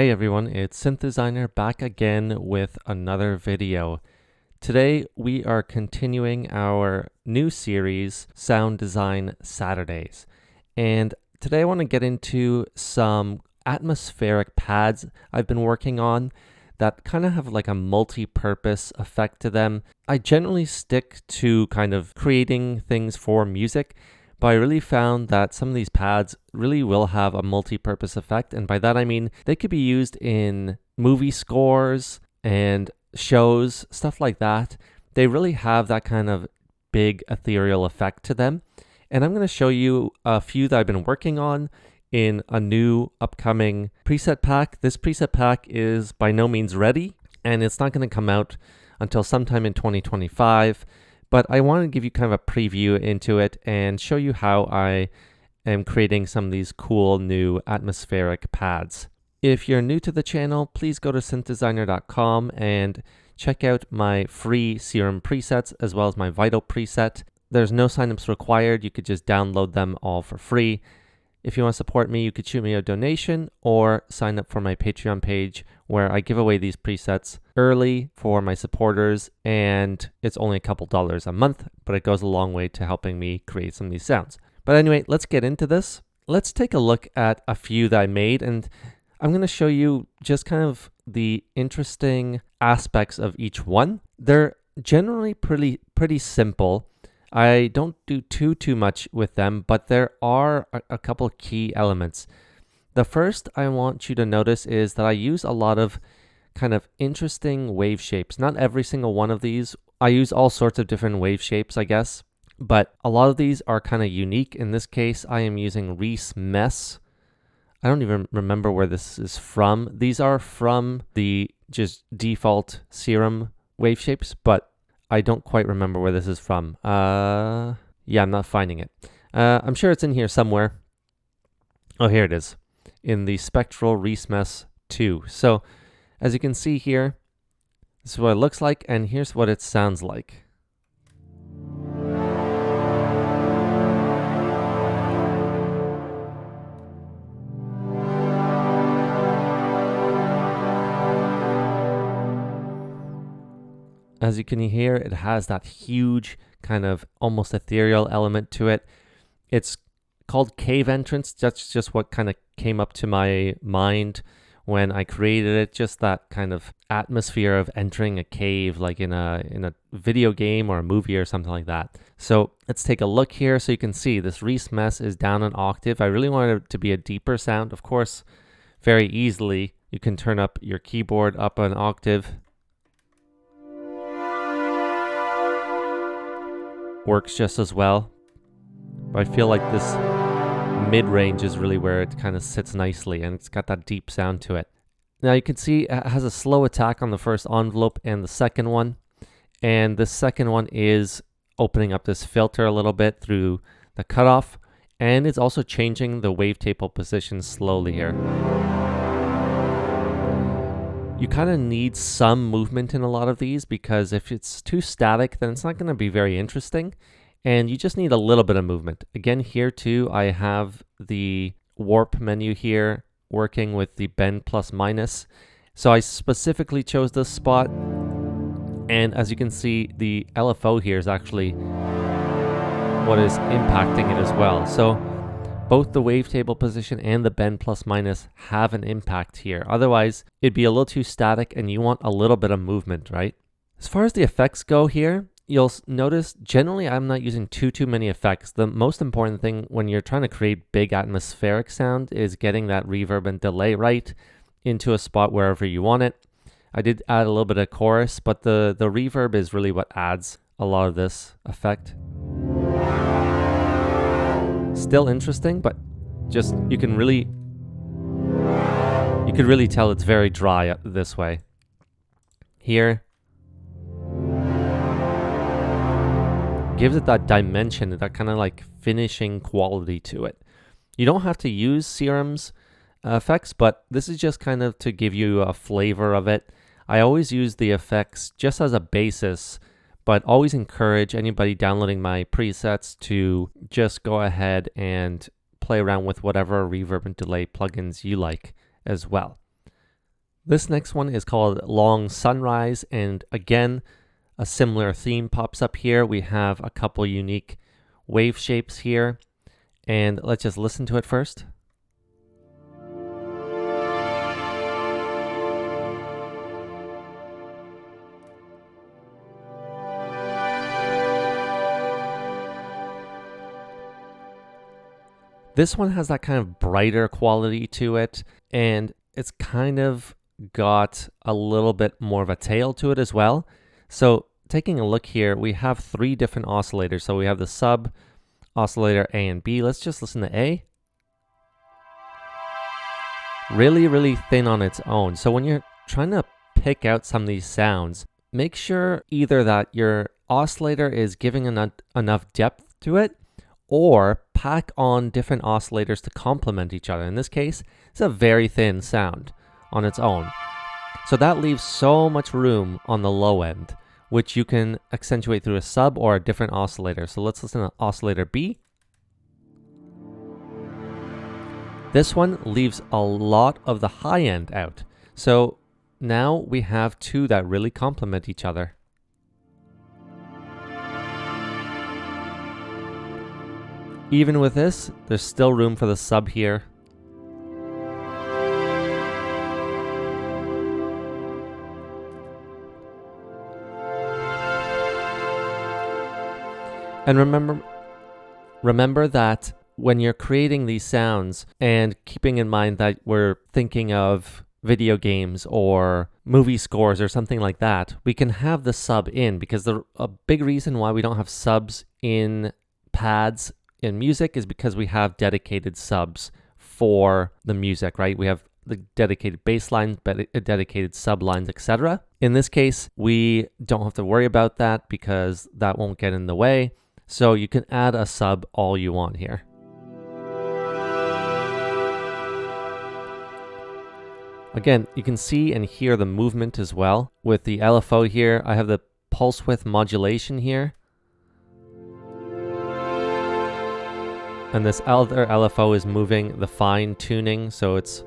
Hey everyone, it's Synth Designer back again with another video. Today we are continuing our new series, Sound Design Saturdays. And today I want to get into some atmospheric pads I've been working on that kind of have like a multi-purpose effect to them. I generally stick to kind of creating things for music, but I really found that some of these pads really will have a multi-purpose effect. And by that I mean they could be used in movie scores and shows, stuff like that. They really have that kind of big ethereal effect to them. And I'm going to show you a few that I've been working on in a new upcoming preset pack. This preset pack is by no means ready, and it's not going to come out until sometime in 2025. But I want to give you kind of a preview into it and show you how I am creating some of these cool new atmospheric pads. If you're new to the channel, please go to synthdesigner.com and check out my free Serum presets as well as my Vital preset. There's no signups required. You could just download them all for free. If you want to support me, you could shoot me a donation or sign up for my Patreon page where I give away these presets early for my supporters, and it's only a couple dollars a month, but it goes a long way to helping me create some of these sounds. But anyway, let's get into this. Let's take a look at a few that I made, and I'm going to show you just kind of the interesting aspects of each one. They're generally pretty simple. I don't do too much with them, but there are a couple key elements. The first I want you to notice is that I use a lot of kind of interesting wave shapes. Not every single one of these. I use all sorts of different wave shapes, I guess, but a lot of these are kind of unique. In this case, I am using Reese Mess. I don't even remember where this is from. These are from the just default Serum wave shapes, but I don't quite remember where this is from. Yeah, I'm not finding it. I'm sure it's in here somewhere. Oh, here it is. In the Spectral Reese Mess 2. So, as you can see here, this is what it looks like, and here's what it sounds like. As you can hear, it has that huge kind of almost ethereal element to it. It's called Cave Entrance. That's just what kind of came up to my mind when I created it. Just that kind of atmosphere of entering a cave, like in a video game or a movie or something like that. So let's take a look here. So you can see this Reese Mess is down an octave. I really wanted it to be a deeper sound. Of course, very easily you can turn up your keyboard up an octave. Works just as well. But I feel like this mid-range is really where it kind of sits nicely, and it's got that deep sound to it. Now you can see it has a slow attack on the first envelope and the second one, and the second one is opening up this filter a little bit through the cutoff, and it's also changing the wavetable position slowly here. You kind of need some movement in a lot of these, because if it's too static, then it's not going to be very interesting. And you just need a little bit of movement. Again, here too, I have the warp menu here working with the bend plus minus. So I specifically chose this spot. And as you can see, the LFO here is actually what is impacting it as well. So both the wavetable position and the bend plus minus have an impact here. Otherwise, it'd be a little too static and you want a little bit of movement, right? As far as the effects go here, you'll notice generally I'm not using too many effects. The most important thing when you're trying to create big atmospheric sound is getting that reverb and delay right into a spot wherever you want it. I did add a little bit of chorus, but the reverb is really what adds a lot of this effect. Still interesting, but just you could really tell it's very dry this way. Here gives it that dimension, that kind of like finishing quality to it. You don't have to use Serum's effects, but this is just kind of to give you a flavor of it. I always use the effects just as a basis, but always encourage anybody downloading my presets to just go ahead and play around with whatever reverb and delay plugins you like as well. This next one is called Long Sunrise, and again, a similar theme pops up here. We have a couple unique wave shapes here, and let's just listen to it first. This one has that kind of brighter quality to it, and it's kind of got a little bit more of a tail to it as well. So taking a look here, we have 3 different oscillators. So we have the sub oscillator A and B. Let's just listen to A. Really, really thin on its own. So when you're trying to pick out some of these sounds, make sure either that your oscillator is giving enough depth to it, or pack on different oscillators to complement each other. In this case, it's a very thin sound on its own. So that leaves so much room on the low end, which you can accentuate through a sub or a different oscillator. So let's listen to oscillator B. This one leaves a lot of the high end out. So now we have 2 that really complement each other. Even with this, there's still room for the sub here. And remember that when you're creating these sounds, and keeping in mind that we're thinking of video games or movie scores or something like that, we can have the sub in, because a big reason why we don't have subs in pads in music is because we have dedicated subs for the music, right? We have the dedicated bass lines, dedicated sub lines, etc. In this case, we don't have to worry about that because that won't get in the way. So you can add a sub all you want here. Again, you can see and hear the movement as well. With the LFO here, I have the pulse width modulation here. And this other LFO is moving the fine tuning, so it's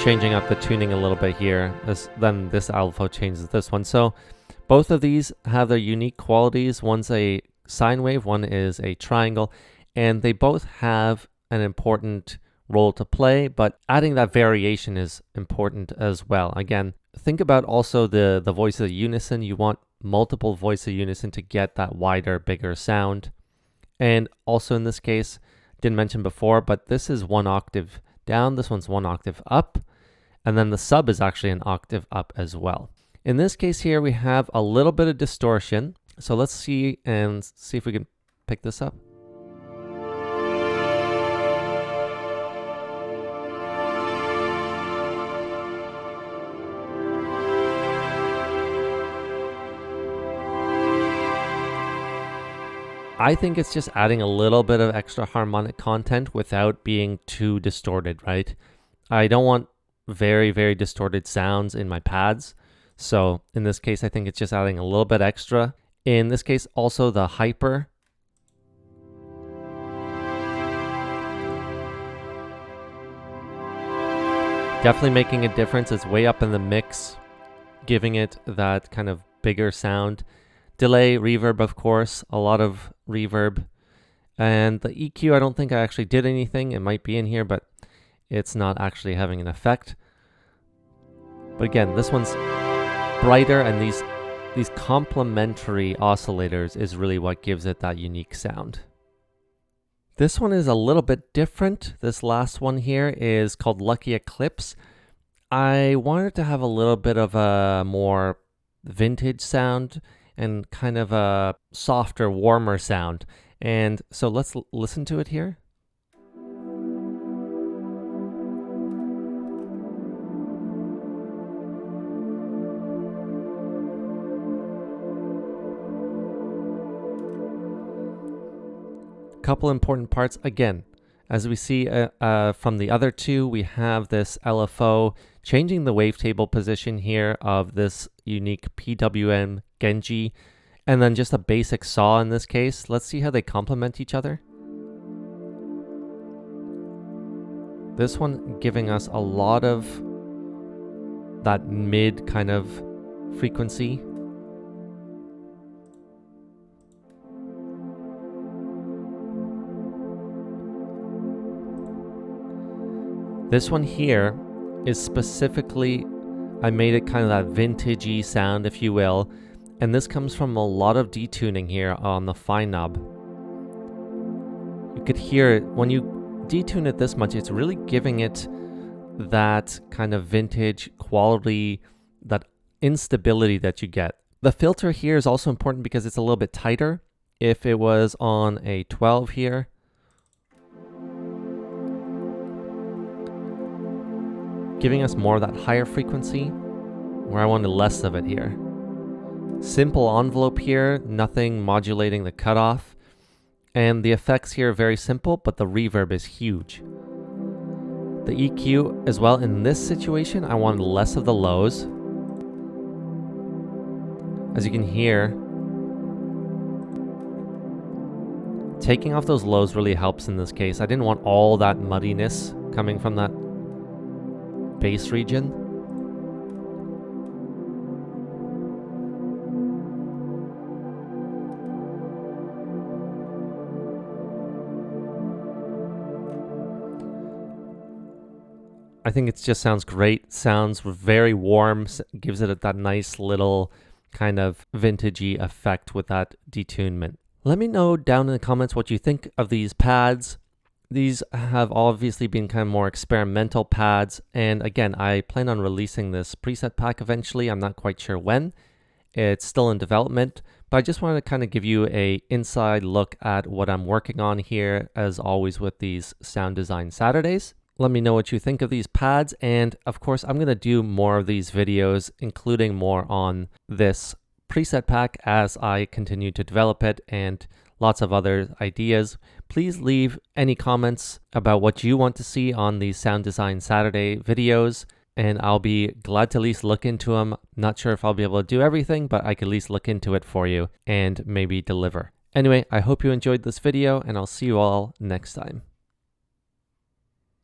changing up the tuning a little bit here. Then this LFO changes this one. So both of these have their unique qualities. One's a sine wave, one is a triangle, and they both have an important role to play, but adding that variation is important as well. Again, think about also the voice of unison. You want multiple voice of unison to get that wider, bigger sound. And also in this case, didn't mention before, but this is 1 octave down, this one's 1 octave up, and then the sub is actually an octave up as well. In this case here, we have a little bit of distortion. So let's see if we can pick this up. I think it's just adding a little bit of extra harmonic content without being too distorted, right? I don't want very, very distorted sounds in my pads. So in this case, I think it's just adding a little bit extra. In this case, also the hyper. Definitely making a difference. It's way up in the mix, giving it that kind of bigger sound. Delay, reverb, of course, a lot of reverb. And the EQ, I don't think I actually did anything. It might be in here, but it's not actually having an effect. But again, this one's brighter, and these complementary oscillators is really what gives it that unique sound. This one is a little bit different. This last one here is called Lucky Eclipse. I wanted to have a little bit of a more vintage sound and kind of a softer, warmer sound. And so let's listen to it here. Couple important parts. Again, as we see from the other two, we have this LFO changing the wavetable position here of this unique PWM Genji, and then just a basic saw in this case. Let's see how they complement each other. This one giving us a lot of that mid kind of frequency. This one here is specifically, I made it kind of that vintagey sound, if you will, and this comes from a lot of detuning here on the fine knob. You could hear it when you detune it this much, it's really giving it that kind of vintage quality, that instability that you get. The filter here is also important because it's a little bit tighter. If it was on a 12 here, giving us more of that higher frequency, where I wanted less of it here. Simple envelope here, nothing modulating the cutoff. And the effects here are very simple, but the reverb is huge. The EQ as well, in this situation, I wanted less of the lows. As you can hear, taking off those lows really helps in this case. I didn't want all that muddiness coming from that bass region. I think it just sounds great. Sounds very warm, gives it that nice little kind of vintagey effect with that detunement. Let me know down in the comments what you think of these pads. These have obviously been kind of more experimental pads, and again, I plan on releasing this preset pack eventually. I'm not quite sure when. It's still in development, but I just wanted to kind of give you a inside look at what I'm working on here, as always with these Sound Design Saturdays. Let me know what you think of these pads, and of course I'm going to do more of these videos, including more on this preset pack as I continue to develop it, and lots of other ideas. Please leave any comments about what you want to see on these Sound Design Saturday videos, and I'll be glad to at least look into them. Not sure if I'll be able to do everything, but I could at least look into it for you and maybe deliver. Anyway, I hope you enjoyed this video, and I'll see you all next time.